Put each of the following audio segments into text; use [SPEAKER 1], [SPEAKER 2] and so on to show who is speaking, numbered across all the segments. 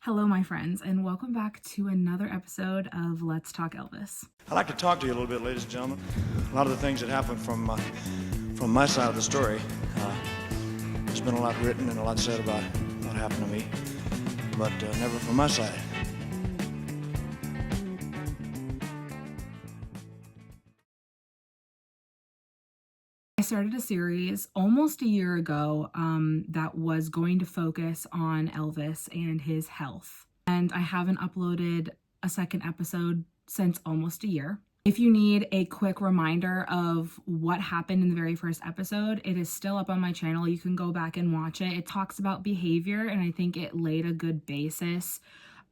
[SPEAKER 1] Hello, my friends, and welcome back to another episode of Let's Talk Elvis.
[SPEAKER 2] I'd like to talk to you a little bit, ladies and gentlemen. A lot of the things that happened from my side of the story. There's been a lot written and a lot said about what happened to me, but never from my side.
[SPEAKER 1] I started a series almost a year ago that was going to focus on Elvis and his health. And I haven't uploaded a second episode since almost a year. If you need a quick reminder of what happened in the very first episode, it is still up on my channel. You can go back and watch it. It talks about behavior, and I think it laid a good basis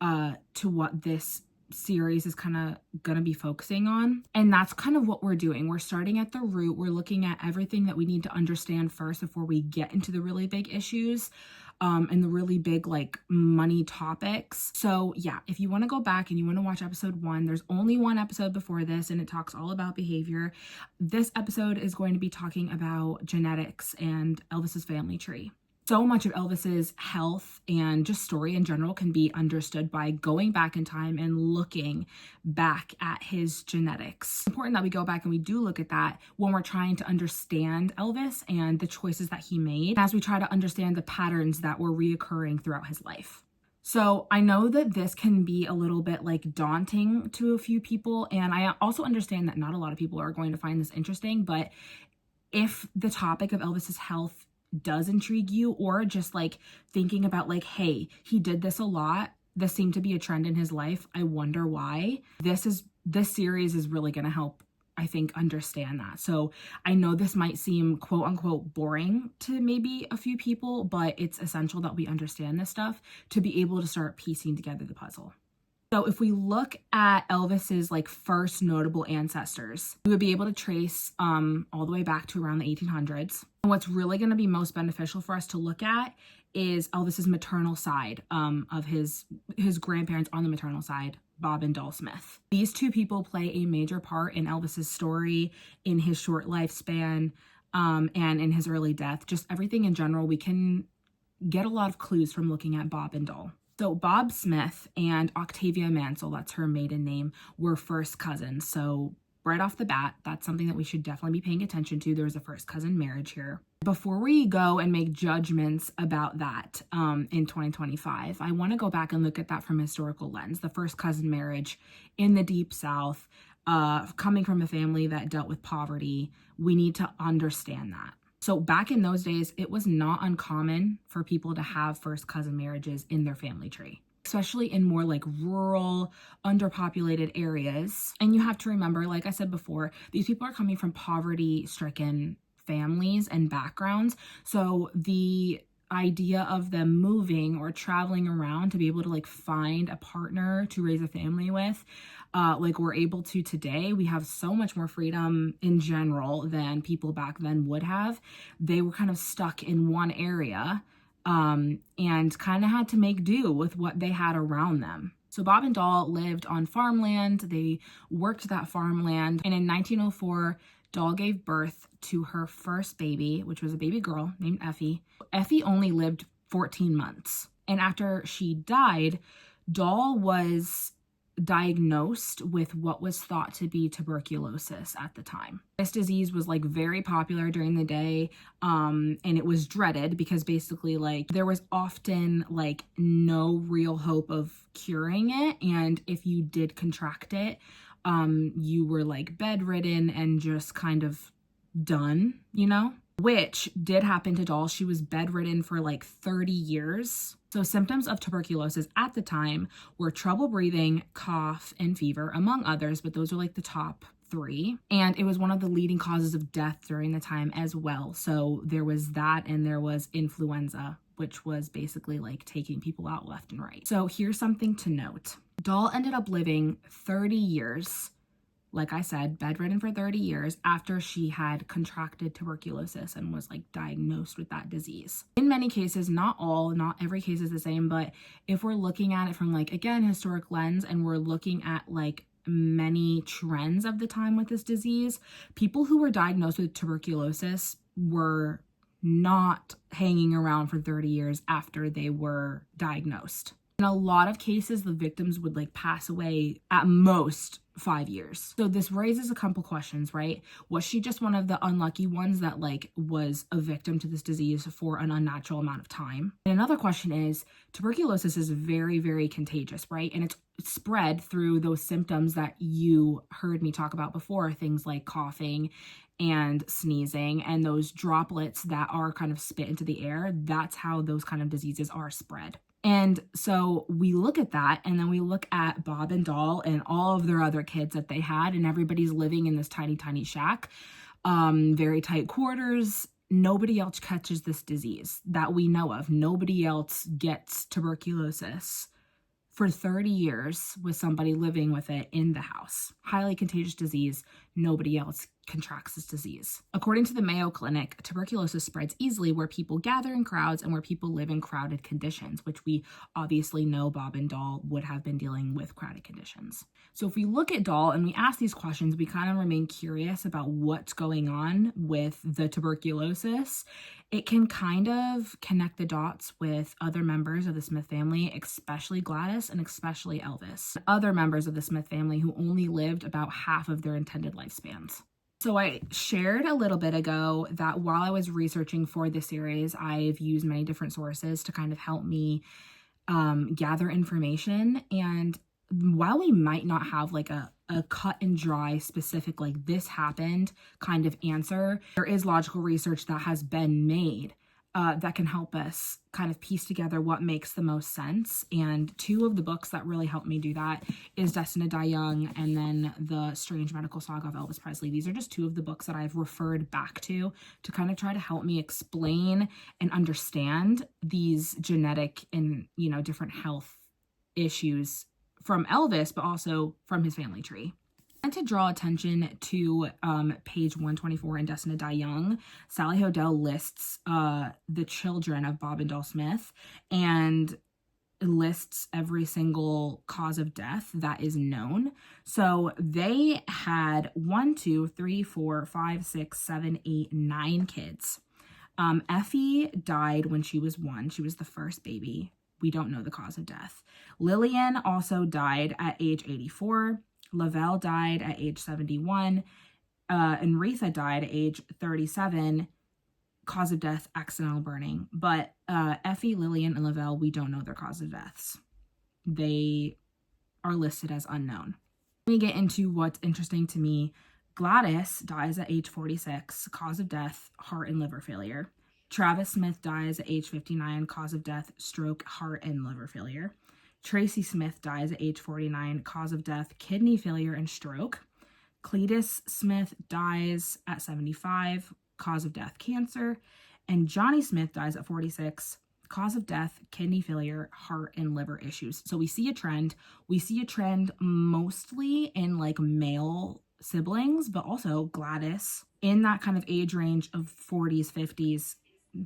[SPEAKER 1] to what this series is kind of going to be focusing on. And that's kind of what we're doing. We're starting at the root. We're looking at everything that we need to understand first before we get into the really big issues and the really big like money topics. So yeah, if you want to go back and you want to watch episode 1, there's only one episode before this and it talks all about behavior. This episode is going to be talking about genetics and Elvis's family tree. So much of Elvis's health and just story in general can be understood by going back in time and looking back at his genetics. It's important that we go back and we do look at that when we're trying to understand Elvis and the choices that he made, as we try to understand the patterns that were reoccurring throughout his life. So I know that this can be a little bit like daunting to a few people, and I also understand that not a lot of people are going to find this interesting, but if the topic of Elvis's health does intrigue you, or just like thinking about like, hey, he did this a lot, this seemed to be a trend in his life, I wonder why, this series is really going to help, I think, understand that. So I know this might seem quote unquote boring to maybe a few people, but it's essential that we understand this stuff to be able to start piecing together the puzzle. So if we look at Elvis's like first notable ancestors, we would be able to trace all the way back to around the 1800s. And what's really going to be most beneficial for us to look at is Elvis's maternal side of his grandparents on the maternal side, Bob and Doll Smith. These two people play a major part in Elvis's story, in his short lifespan, and in his early death. Just everything in general, we can get a lot of clues from looking at Bob and Doll. So Bob Smith and Octavia Mansell, that's her maiden name, were first cousins. So right off the bat, that's something that we should definitely be paying attention to. There was a first cousin marriage here. Before we go and make judgments about that in 2025, I want to go back and look at that from a historical lens. The first cousin marriage in the Deep South, coming from a family that dealt with poverty, we need to understand that. So back in those days, it was not uncommon for people to have first cousin marriages in their family tree, especially in more like rural, underpopulated areas. And you have to remember, like I said before, these people are coming from poverty-stricken families and backgrounds. So the idea of them moving or traveling around to be able to like find a partner to raise a family with, like we're able to today, we have so much more freedom in general than people back then would have. They were kind of stuck in one area and kind of had to make do with what they had around them. So Bob and Doll lived on farmland. They worked that farmland. And in 1904, Doll gave birth to her first baby, which was a baby girl named Effie. Effie only lived 14 months. And after she died, Doll was diagnosed with what was thought to be tuberculosis at the time. This disease was like very popular during the day, and it was dreaded because basically like there was often like no real hope of curing it, and if you did contract it, you were like bedridden and just kind of done, you know? Which did happen to Doll. She was bedridden for like 30 years. So symptoms of tuberculosis at the time were trouble breathing, cough, and fever, among others, but those are like the top 3. And it was one of the leading causes of death during the time as well. So there was that, and there was influenza, which was basically like taking people out left and right. So here's something to note. Doll ended up living 30 years, like I said, bedridden for 30 years after she had contracted tuberculosis and was like diagnosed with that disease. In many cases, not every case is the same, but if we're looking at it from like, again, historic lens, and we're looking at like many trends of the time with this disease, people who were diagnosed with tuberculosis were not hanging around for 30 years after they were diagnosed. In a lot of cases, the victims would like pass away at most 5 years. So this raises a couple questions, right? Was she just one of the unlucky ones that like was a victim to this disease for an unnatural amount of time? And another question is, tuberculosis is very, very contagious, right? And it's spread through those symptoms that you heard me talk about before, things like coughing and sneezing and those droplets that are kind of spit into the air. That's how those kind of diseases are spread. And so we look at that, and then we look at Bob and Doll and all of their other kids that they had, and everybody's living in this tiny, tiny shack, very tight quarters. Nobody else catches this disease that we know of. Nobody else gets tuberculosis for 30 years with somebody living with it in the house. Highly contagious disease. Nobody else contracts this disease. According to the Mayo Clinic, tuberculosis spreads easily where people gather in crowds and where people live in crowded conditions, which we obviously know Bob and Doll would have been dealing with crowded conditions. So if we look at Doll and we ask these questions, we kind of remain curious about what's going on with the tuberculosis. It can kind of connect the dots with other members of the Smith family, especially Gladys and especially Elvis. Other members of the Smith family who only lived about half of their intended lifespans. So I shared a little bit ago that while I was researching for this series, I've used many different sources to kind of help me gather information. And while we might not have like a cut and dry specific, like this happened kind of answer, there is logical research that has been made that can help us kind of piece together what makes the most sense. And two of the books that really helped me do that is Destined to Die Young and then The Strange Medical Saga of Elvis Presley. These are just two of the books that I've referred back to kind of try to help me explain and understand these genetic and, different health issues from Elvis, but also from his family tree. And to draw attention to page 124 in Destined to Die Young, Sally Hodel lists the children of Bob and Doll Smith and lists every single cause of death that is known. So they had 1, 2, 3, 4, 5, 6, 7, 8, 9 kids. Effie died when she was 1. She was the first baby. We don't know the cause of death. Lillian also died at age 84. Lavelle died at age 71. And Retha died at age 37. Cause of death, accidental burning. But Effie, Lillian, and Lavelle, we don't know their cause of deaths. They are listed as unknown. Let me get into what's interesting to me. Gladys dies at age 46. Cause of death, heart and liver failure. Travis Smith dies at age 59, cause of death, stroke, heart, and liver failure. Tracy Smith dies at age 49, cause of death, kidney failure and stroke. Cletus Smith dies at 75, cause of death, cancer. And Johnny Smith dies at 46, cause of death, kidney failure, heart, and liver issues. So we see a trend. We see a trend mostly in like male siblings, but also Gladys in that kind of age range of 40s, 50s,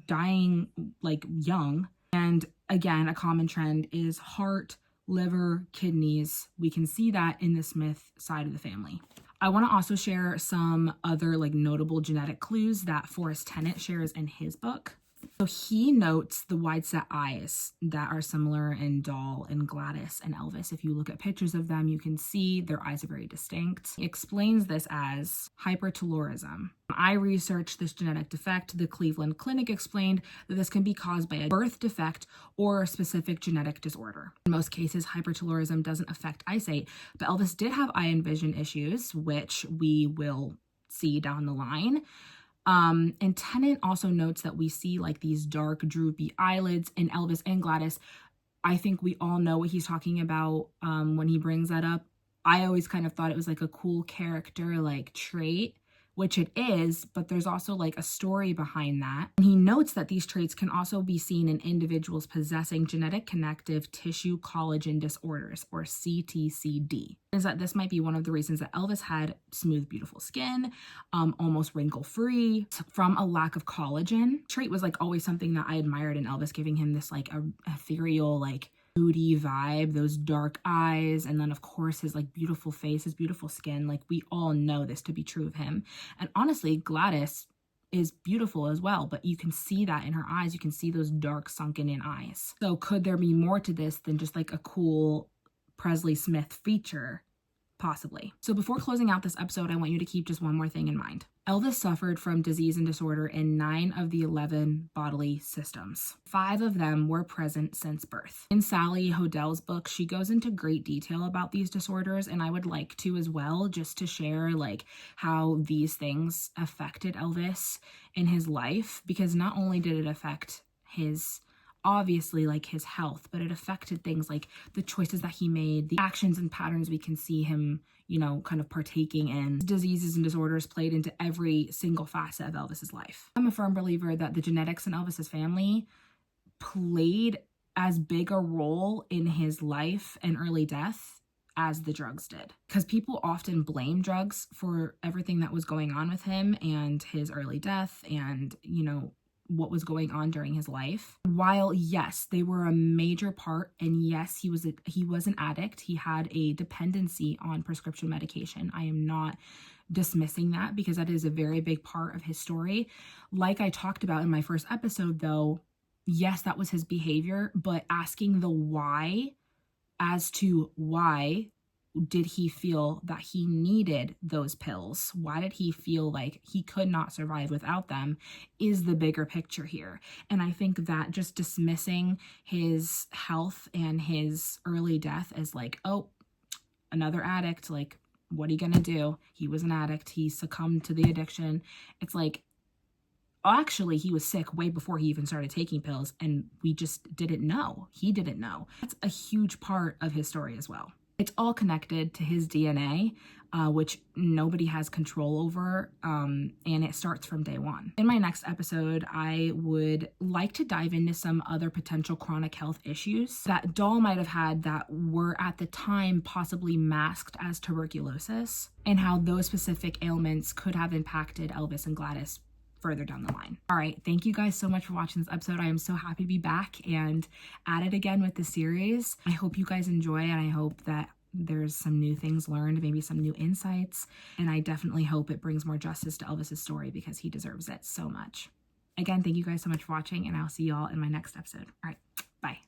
[SPEAKER 1] dying like young. And again, a common trend is heart, liver, kidneys. We can see that in the Smith side of the family. I want to also share some other like notable genetic clues that Forrest Tennant shares in his book. So he notes the wide set eyes that are similar in Doll and Gladys and Elvis. If you look at pictures of them, you can see their eyes are very distinct. He explains this as hypertelorism. When I researched this genetic defect, the Cleveland Clinic explained that this can be caused by a birth defect or a specific genetic disorder. In most cases, hypertelorism doesn't affect eyesight, but Elvis did have eye and vision issues, which we will see down the line. And Tennant also notes that we see like these dark, droopy eyelids in Elvis and Gladys. I think we all know what he's talking about when he brings that up. I always kind of thought it was like a cool character like trait, which it is, but there's also like a story behind that. And he notes that these traits can also be seen in individuals possessing genetic connective tissue collagen disorders, or CTCD. Is that this might be one of the reasons that Elvis had smooth, beautiful skin, almost wrinkle-free, from a lack of collagen. Trait was like always something that I admired in Elvis, giving him this like a ethereal, like moody vibe, those dark eyes, and then of course his like beautiful face, his beautiful skin. Like we all know this to be true of him. And honestly, Gladys is beautiful as well, but you can see that in her eyes. You can see those dark sunken in eyes. So could there be more to this than just like a cool Presley Smith feature? Possibly. So before closing out this episode, I want you to keep just one more thing in mind. Elvis suffered from disease and disorder in 9 of the 11 bodily systems. 5 of them were present since birth. In Sally Hodell's book, she goes into great detail about these disorders, and I would like to as well, just to share like how these things affected Elvis in his life, because not only did it affect his obviously like his health, but it affected things like the choices that he made, the actions and patterns we can see him, you know, kind of partaking in. Diseases and disorders played into every single facet of Elvis's life. I'm a firm believer that the genetics in Elvis's family played as big a role in his life and early death as the drugs did. Because people often blame drugs for everything that was going on with him and his early death and, you know, what was going on during his life. While yes, they were a major part, and yes, he was an addict. He had a dependency on prescription medication. I am not dismissing that, because that is a very big part of his story. Like I talked about in my first episode though, yes, that was his behavior, but asking the why as to why did he feel that he needed those pills? Why did he feel like he could not survive without them is the bigger picture here. And I think that just dismissing his health and his early death as like, oh, another addict, like, what are you gonna do? He was an addict. He succumbed to the addiction. It's like, actually, he was sick way before he even started taking pills, and we just didn't know. He didn't know. That's a huge part of his story as well. It's all connected to his DNA, which nobody has control over, and it starts from day one. In my next episode, I would like to dive into some other potential chronic health issues that Doll might have had that were at the time possibly masked as tuberculosis, and how those specific ailments could have impacted Elvis and Gladys further down the line. All right, thank you guys so much for watching this episode. I am so happy to be back and at it again with the series. I hope you guys enjoy, and I hope that there's some new things learned, maybe some new insights, and I definitely hope it brings more justice to Elvis's story, because he deserves it so much. Again, thank you guys so much for watching, and I'll see y'all in my next episode. All right, bye.